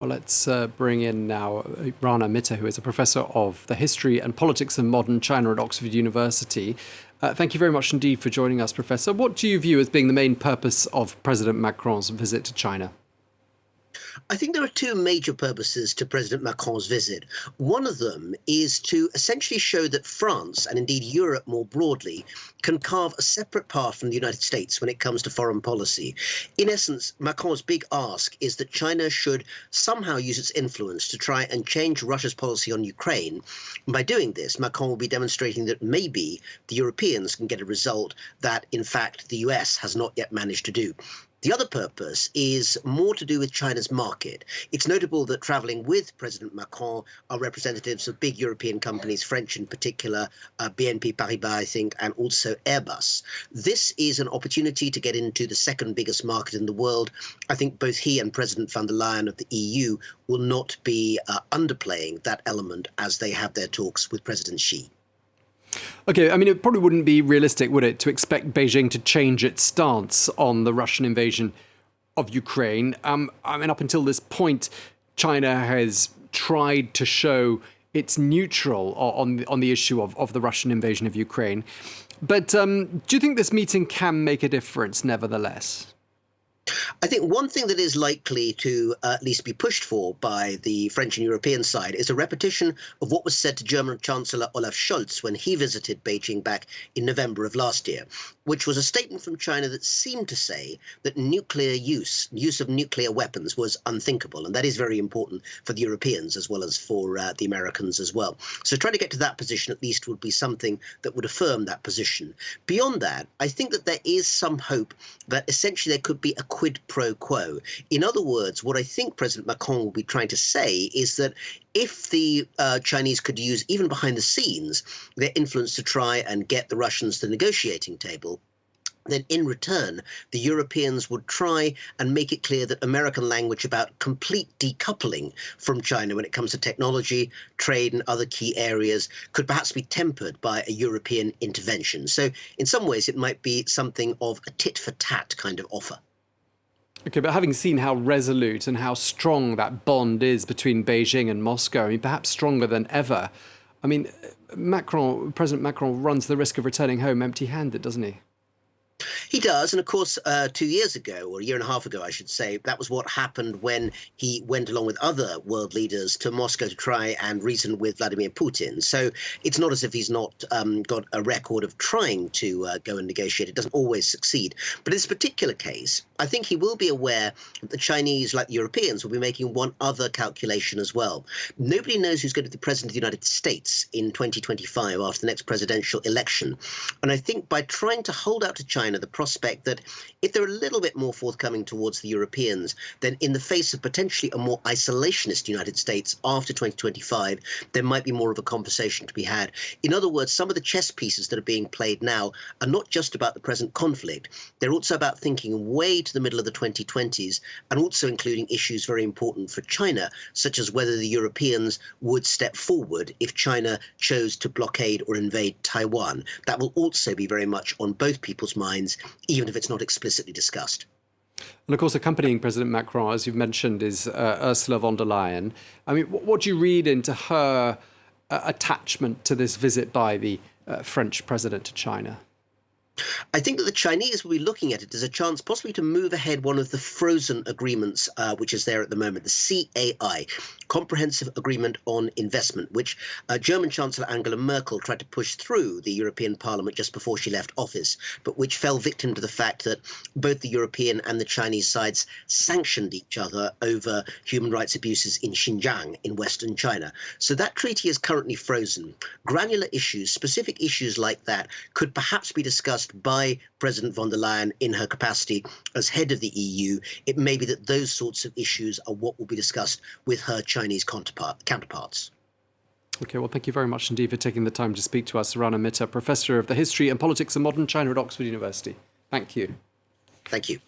Well, let's bring in now Rana Mitter, who is a professor of the history and politics of modern China at Oxford University. Thank you very much indeed for joining us, Professor. What do you view as being the main purpose of President Macron's visit to China? I think there are two major purposes to President Macron's visit. One of them is to essentially show that France, and indeed Europe more broadly, can carve a separate path from the United States when it comes to foreign policy. In essence, Macron's big ask is that China should somehow use its influence to try and change Russia's policy on Ukraine. And by doing this, Macron will be demonstrating that maybe the Europeans can get a result that, in fact, the US has not yet managed to do. The other purpose is more to do with China's market. It's notable that traveling with President Macron are representatives of big European companies, French in particular, BNP Paribas, I think, and also Airbus. This is an opportunity to get into the second biggest market in the world. I think both he and President von der Leyen of the EU will not be underplaying that element as they have their talks with President Xi. OK, I mean, it probably wouldn't be realistic, would it, to expect Beijing to change its stance on the Russian invasion of Ukraine. I mean, up until this point, China has tried to show it's neutral on the issue of the Russian invasion of Ukraine. But do you think this meeting can make a difference, nevertheless? I think one thing that is likely to at least be pushed for by the French and European side is a repetition of what was said to German Chancellor Olaf Scholz when he visited Beijing back in November of last year, which was a statement from China that seemed to say that use of nuclear weapons was unthinkable. And that is very important for the Europeans as well as for the Americans as well. So trying to get to that position at least would be something that would affirm that position. Beyond that, I think that there is some hope that essentially there could be a quid pro quo. In other words, what I think President Macron will be trying to say is that if the Chinese could use, even behind the scenes, their influence to try and get the Russians to the negotiating table, then in return, the Europeans would try and make it clear that American language about complete decoupling from China when it comes to technology, trade and other key areas could perhaps be tempered by a European intervention. So in some ways, it might be something of a tit for tat kind of offer. OK, but having seen how resolute and how strong that bond is between Beijing and Moscow, I mean, perhaps stronger than ever, I mean, President Macron runs the risk of returning home empty-handed, doesn't he? He does. And of course, 2 years ago, or a year and a half ago, I should say, that was what happened when he went along with other world leaders to Moscow to try and reason with Vladimir Putin. So it's not as if he's not got a record of trying to go and negotiate. It doesn't always succeed. But in this particular case, I think he will be aware that the Chinese, like the Europeans, will be making one other calculation as well. Nobody knows who's going to be the president of the United States in 2025 after the next presidential election. And I think by trying to hold out to China the prospect that if they're a little bit more forthcoming towards the Europeans, then in the face of potentially a more isolationist United States after 2025, there might be more of a conversation to be had. In other words, some of the chess pieces that are being played now are not just about the present conflict. They're also about thinking way to the middle of the 2020s and also including issues very important for China, such as whether the Europeans would step forward if China chose to blockade or invade Taiwan. That will also be very much on both people's minds, even if it's not explicitly discussed. And of course, accompanying President Macron, as you've mentioned, is Ursula von der Leyen. I mean, what do you read into her attachment to this visit by the French president to China? I think that the Chinese will be looking at it as a chance possibly to move ahead one of the frozen agreements, which is there at the moment, the CAI, Comprehensive Agreement on Investment, which German Chancellor Angela Merkel tried to push through the European Parliament just before she left office, but which fell victim to the fact that both the European and the Chinese sides sanctioned each other over human rights abuses in Xinjiang in Western China. So that treaty is currently frozen. Granular issues, specific issues like that, could perhaps be discussed by President von der Leyen in her capacity as head of the EU. It may be that those sorts of issues are what will be discussed with her Chinese counterparts. OK, well, thank you very much indeed for taking the time to speak to us, Rana Mitter, Professor of the History and Politics of Modern China at Oxford University. Thank you. Thank you.